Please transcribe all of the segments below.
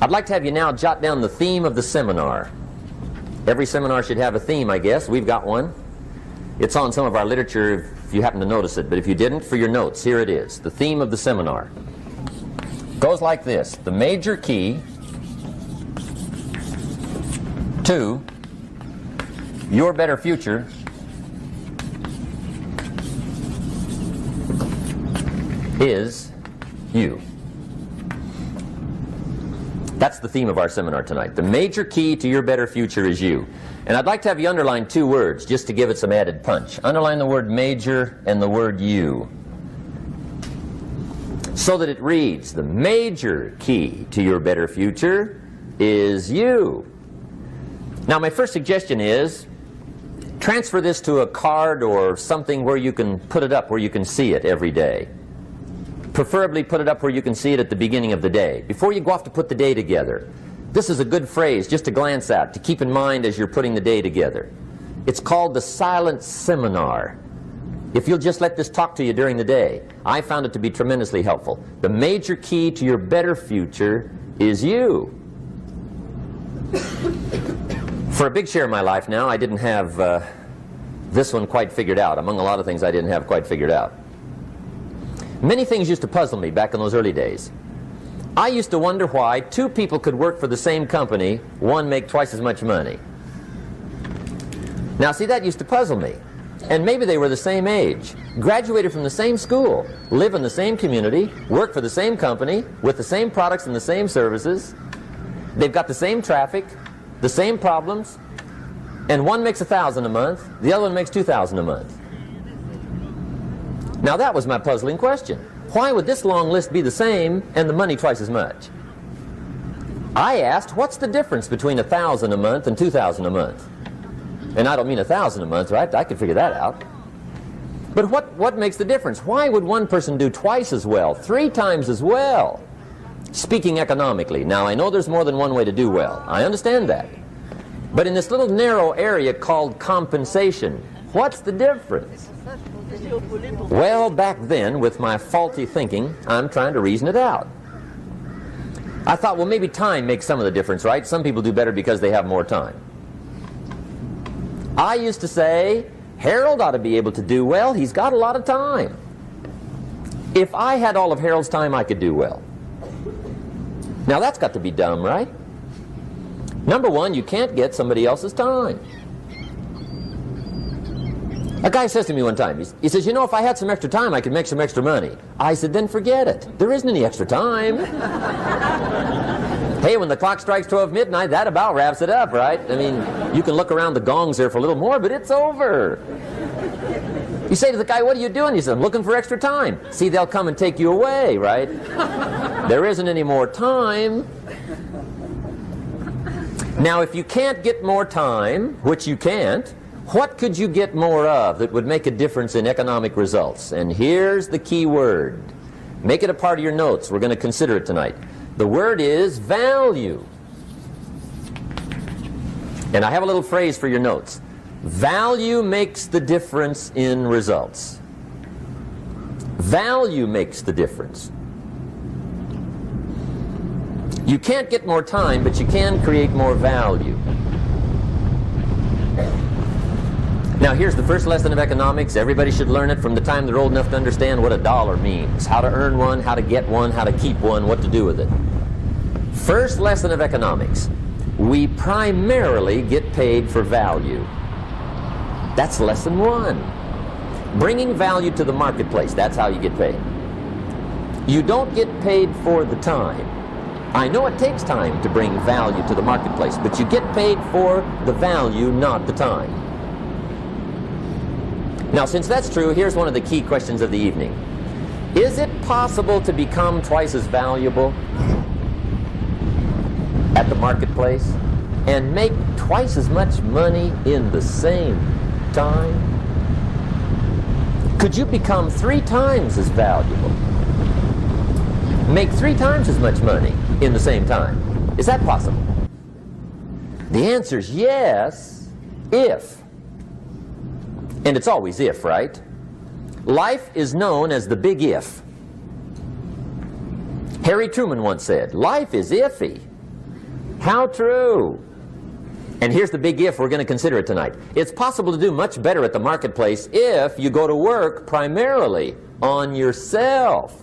I'd like to have you now jot down the theme of the seminar. Every seminar should have a theme, I guess. We've got one. It's on some of our literature if you happen to notice it, but if you didn't, for your notes, here it is. The theme of the seminar goes like this: the major key to your better future is you. That's the theme of our seminar tonight. The major key to your better future is you. And I'd like to have you underline two words just to give it some added punch. Underline the word major and the word you, so that it reads, the major key to your better future is you. Now, my first suggestion is transfer this to a card or something where you can put it up, where you can see it every day. Preferably put it up where you can see it at the beginning of the day, before you go off to put the day together. This is a good phrase just to glance at, to keep in mind as you're putting the day together. It's called the silent seminar. If you'll just let this talk to you during the day, I found it to be tremendously helpful. The major key to your better future is you. For a big share of my life now, I didn't have this one quite figured out, among a lot of things I didn't have quite figured out. Many things used to puzzle me back in those early days. I used to wonder why two people could work for the same company, one make twice as much money. Now see, that used to puzzle me. And maybe they were the same age, graduated from the same school, live in the same community, work for the same company, with the same products and the same services. They've got the same traffic, the same problems, and one makes $1,000 a month, the other one makes $2,000 a month. Now that was my puzzling question. Why would this long list be the same and the money twice as much? I asked, what's the difference between $1,000 a month and $2,000 a month? And I don't mean $1,000 a month, right? I could figure that out. But what makes the difference? Why would one person do twice as well, 3 times as well? Speaking economically, now I know there's more than one way to do well. I understand that. But in this little narrow area called compensation, what's the difference? Well, back then, with my faulty thinking, I'm trying to reason it out. I thought, well, maybe time makes some of the difference, right? Some people do better because they have more time. I used to say, Harold ought to be able to do well. He's got a lot of time. If I had all of Harold's time, I could do well. Now, that's got to be dumb, right? Number one, you can't get somebody else's time. A guy says to me one time, he says, you know, if I had some extra time, I could make some extra money. I said, then forget it. There isn't any extra time. Hey, when the clock strikes 12 midnight, that about wraps it up, right? I mean, you can look around the gongs there for a little more, but it's over. You say to the guy, what are you doing? He says, I'm looking for extra time. See, they'll come and take you away, right? There isn't any more time. Now, if you can't get more time, which you can't, what could you get more of that would make a difference in economic results? And here's the key word. Make it a part of your notes. We're going to consider it tonight. The word is value. And I have a little phrase for your notes. Value makes the difference in results. Value makes the difference. You can't get more time, but you can create more value. Now here's the first lesson of economics. Everybody should learn it from the time they're old enough to understand what a dollar means, how to earn one, how to get one, how to keep one, what to do with it. First lesson of economics. We primarily get paid for value. That's lesson 1. Bringing value to the marketplace, that's how you get paid. You don't get paid for the time. I know it takes time to bring value to the marketplace, but you get paid for the value, not the time. Now, since that's true, here's one of the key questions of the evening. Is it possible to become twice as valuable at the marketplace and make twice as much money in the same time? Could you become 3 times as valuable? Make 3 times as much money in the same time? Is that possible? The answer is yes, if. And it's always if, right? Life is known as the big if. Harry Truman once said, life is iffy. How true. And here's the big if we're going to consider it tonight. It's possible to do much better at the marketplace if you go to work primarily on yourself.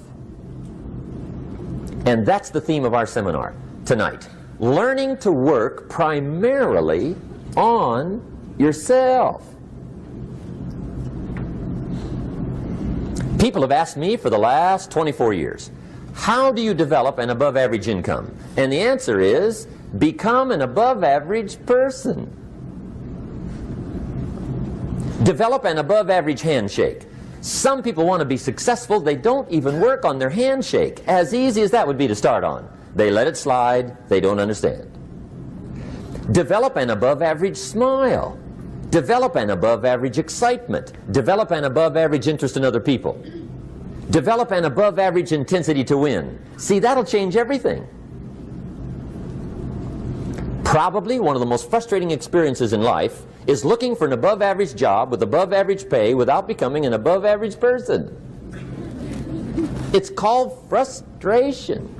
And that's the theme of our seminar tonight. Learning to work primarily on yourself. People have asked me for the last 24 years, how do you develop an above average income? And the answer is, become an above average person. Develop an above average handshake. Some people want to be successful, they don't even work on their handshake. As easy as that would be to start on. They let it slide, they don't understand. Develop an above average smile. Develop an above average excitement. Develop an above average interest in other people. Develop an above average intensity to win. See, that'll change everything. Probably one of the most frustrating experiences in life is looking for an above average job with above average pay without becoming an above average person. It's called frustration.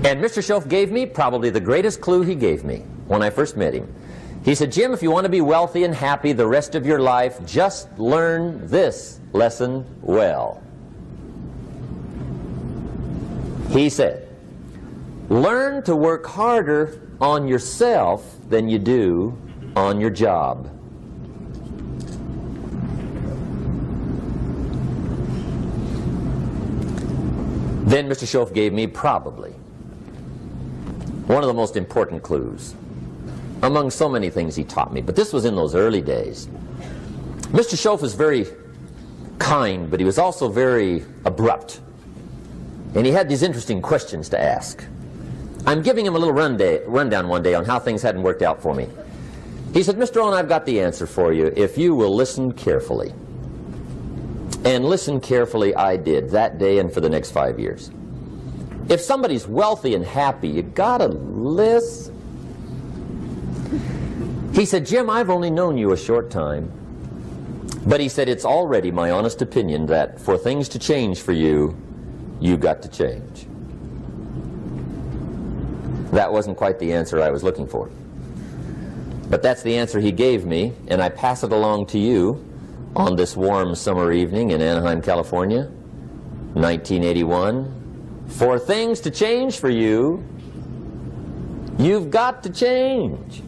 And Mr. Shoaff gave me probably the greatest clue he gave me when I first met him. He said, Jim, if you want to be wealthy and happy the rest of your life, just learn this lesson well. He said, learn to work harder on yourself than you do on your job. Then Mr. Shoaff gave me probably one of the most important clues among so many things he taught me, but this was in those early days. Mr. Shoaff was very kind, but he was also very abrupt. And he had these interesting questions to ask. I'm giving him a little rundown one day on how things hadn't worked out for me. He said, Mr. Rohn, I've got the answer for you if you will listen carefully. And listen carefully I did that day and for the next 5 years. If somebody's wealthy and happy, you gotta listen. He said, Jim, I've only known you a short time. But he said, it's already my honest opinion that for things to change for you, you've got to change. That wasn't quite the answer I was looking for. But that's the answer he gave me, and I pass it along to you on this warm summer evening in Anaheim, California, 1981. For things to change for you, you've got to change.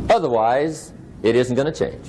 Otherwise, it isn't going to change.